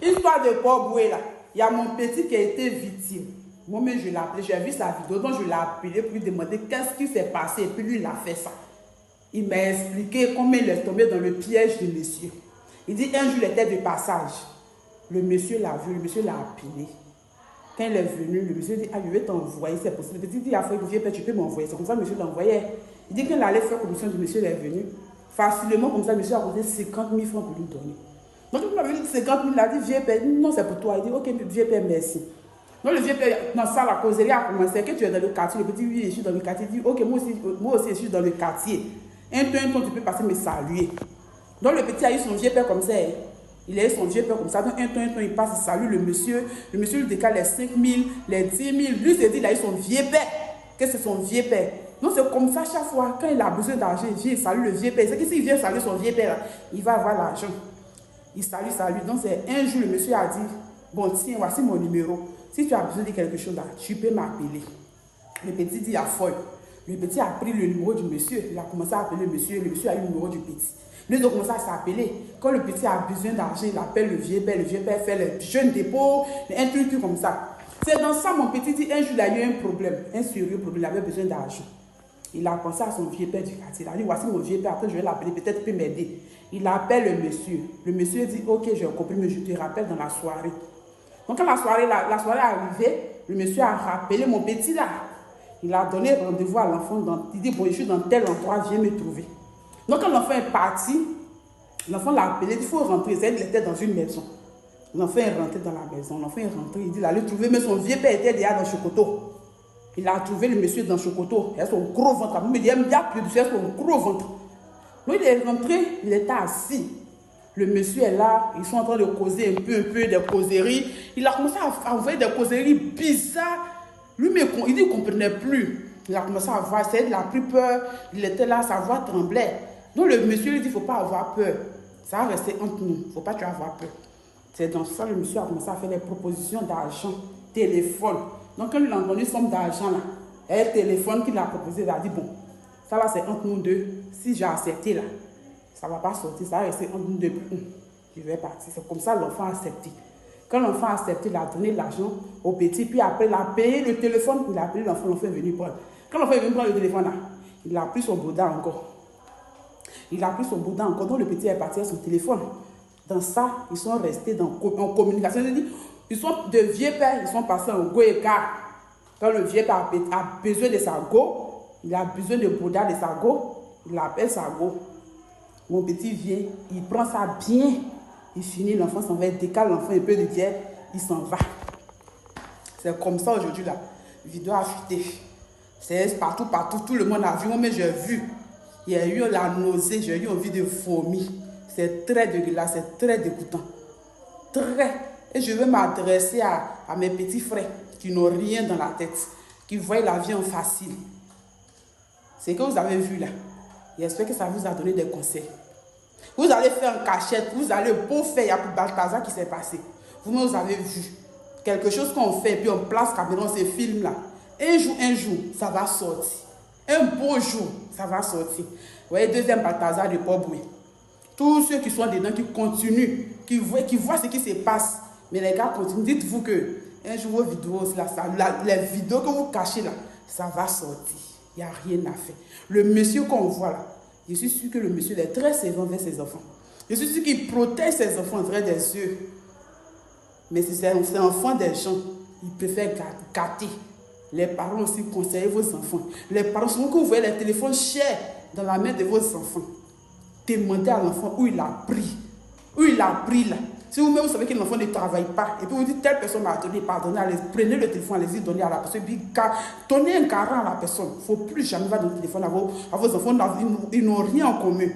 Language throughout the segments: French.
Histoire de Port-Boué là. Il y a mon petit qui a été victime. Moi-même, je l'ai appelé. J'ai vu sa vidéo, donc je l'ai appelé pour lui demander qu'est-ce qui s'est passé. Et puis lui, il a fait ça. Il m'a expliqué comment il est tombé dans le piège du monsieur. Il dit un jour, il était de passage. Le monsieur l'a vu, le monsieur l'a appelé. Quand il est venu, le monsieur dit, ah, je vais t'envoyer, c'est possible. Le petit dit, ah, tu peux m'envoyer. C'est comme ça que le monsieur l'envoyait. Il dit qu'il allait faire commission du monsieur, il est venu. Facilement, comme ça, le monsieur a posé 50 000 francs pour lui donner. Donc, il m'a dit 50 000, il a dit, vieux père, non, c'est pour toi. Il dit, ok, vieux père, merci. Donc, le vieux père, dans ça, la causerie a commencé. Que tu es dans le quartier, le petit, oui, je suis dans le quartier. Il dit, ok, moi aussi, je suis dans le quartier. Un temps, tu peux passer me saluer. Donc, le petit a eu son vieux père comme ça. Il a eu son vieux père comme ça. Donc, un temps, il passe, il salue le monsieur. Le monsieur lui décale les 5 000, les 10 000. Lui, s'est dit, il a eu son vieux père. Que c'est son vieux père. Donc, c'est comme ça chaque fois. Quand il a besoin d'argent, il vient, il salue le vieux père. C'est que s'il vient saluer son vieux père, il va avoir l'argent. Il salue. Donc, c'est un jour, le monsieur a dit, bon, tiens, voici mon numéro. Si tu as besoin de quelque chose, là, tu peux m'appeler. Le petit dit, à folle. Le petit a pris le numéro du monsieur. Il a commencé à appeler le monsieur a eu le numéro du petit. Ils ont commencé à s'appeler. Quand le petit a besoin d'argent, il appelle le vieux père. Le vieux père fait le jeune dépôt, un truc comme ça. C'est dans ça, mon petit dit, un jour, il a eu un problème, un sérieux problème. Il avait besoin d'argent. Il a pensé à son vieux père du quartier. Il a dit, voici mon vieux père, après je vais l'appeler, peut-être il peut m'aider. Il appelle le monsieur. Le monsieur dit, ok, j'ai compris, mais je te rappelle dans la soirée. Donc quand la soirée est arrivée, le monsieur a rappelé mon petit là. Il a donné rendez-vous à l'enfant. Il dit, bon, je suis dans tel endroit, viens me trouver. Donc quand l'enfant est parti, l'enfant l'a appelé, il faut rentrer. Il était dans une maison. L'enfant est rentré dans la maison. L'enfant est rentré, il dit, il allait trouver, mais son vieux père était déjà dans Chocoto. Il a trouvé le monsieur dans Chocoto. Il a son gros ventre. Il me dit, il y a plus de son gros ventre. Donc il est rentré, il était assis. Le monsieur est là, ils sont en train de causer un peu des causeries. Il a commencé à envoyer des causeries bizarres. Lui-même, il dit qu'il ne comprenait plus. Il a commencé à voir, il a pris peur. Il était là, sa voix tremblait. Donc le monsieur lui dit, il ne faut pas avoir peur. Ça va rester entre nous, il ne faut pas avoir peur. C'est dans ça que le monsieur a commencé à faire des propositions d'argent, téléphone. Donc quand il a entendu somme d'argent là, et le téléphone qu'il a proposé, il a dit, bon, ça là c'est entre nous deux. Si j'ai accepté là, ça ne va pas sortir, ça va rester entre nous deux. Je vais partir. C'est comme ça l'enfant a accepté. Quand l'enfant a accepté, il a donné l'argent au petit, puis après il a payé le téléphone, il a appelé l'enfant est venu prendre. Quand l'enfant est venu prendre le téléphone là, il a pris son boudin encore. Donc le petit est parti à son téléphone. Dans ça, ils sont restés en communication. Ils sont de vieux pères, ils sont passés en go et car. Quand le vieux père a besoin de sa go, il a besoin de boudin de sa go, il appelle sa go. Mon petit vient, il prend ça bien, il finit, l'enfant s'en va, il décale l'enfant un peu de guerre, il s'en va. C'est comme ça aujourd'hui là. La vidéo a fuité. C'est partout, tout le monde a vu, moi mais j'ai vu. Il y a eu la nausée, j'ai eu envie de vomir. C'est très dégueulasse, c'est très dégoûtant. Très. Et je veux m'adresser à mes petits frères qui n'ont rien dans la tête, qui voient la vie en facile. C'est que vous avez vu là. J'espère que ça vous a donné des conseils. Vous allez faire en cachette, vous allez beau faire, il y a pour Balthazar qui s'est passé. Vous-même, vous avez vu quelque chose qu'on fait, puis on place caméra, ces films-là. Un jour, ça va sortir. Un beau jour, ça va sortir. Vous voyez, deuxième Balthazar de Port-Boué. Tous ceux qui sont dedans, qui continuent, qui voient ce qui se passe. Mais les gars continuent. Dites-vous que un jour, vos vidéos, les vidéos que vous cachez là, ça va sortir. Il n'y a rien à faire. Le monsieur qu'on voit là, je suis sûr que le monsieur est très sévère vers ses enfants. Je suis sûr qu'il protège ses enfants en vrai des yeux. Mais si c'est un enfant des gens, il préfère gâter. Les parents aussi conseillent vos enfants. Les parents, souvent que vous voyez les téléphones chers dans la main de vos enfants, demandez à l'enfant où il a pris. Où il a pris là. Si vous-même vous savez que l'enfant ne travaille pas, et puis vous dites telle personne m'a donné, pardonnez, allez, prenez le téléphone, allez-y, donnez à la personne, puis donnez un garant à la personne. Il ne faut plus jamais donner le téléphone à vos enfants, ils n'ont rien en commun.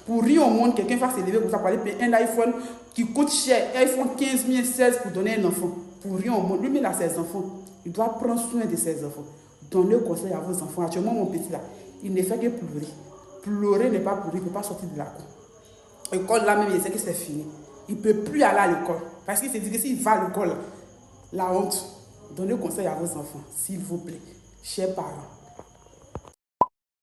Pour rien au monde, quelqu'un va s'élever pour ça, pour aller payer un iPhone qui coûte cher, un iPhone 15 000, 16 pour donner un enfant. Pour rien au monde, lui-même a ses enfants, il doit prendre soin de ses enfants. Donnez conseil à vos enfants. Actuellement, mon petit là, il ne fait que pleurer. Pleurer n'est pas pleurer, il ne peut pas sortir de la cour. L'école là même, il sait que c'est fini. Il ne peut plus aller à l'école. Parce qu'il s'est dit que s'il va à l'école, la honte. Donnez conseil à vos enfants, s'il vous plaît, chers parents.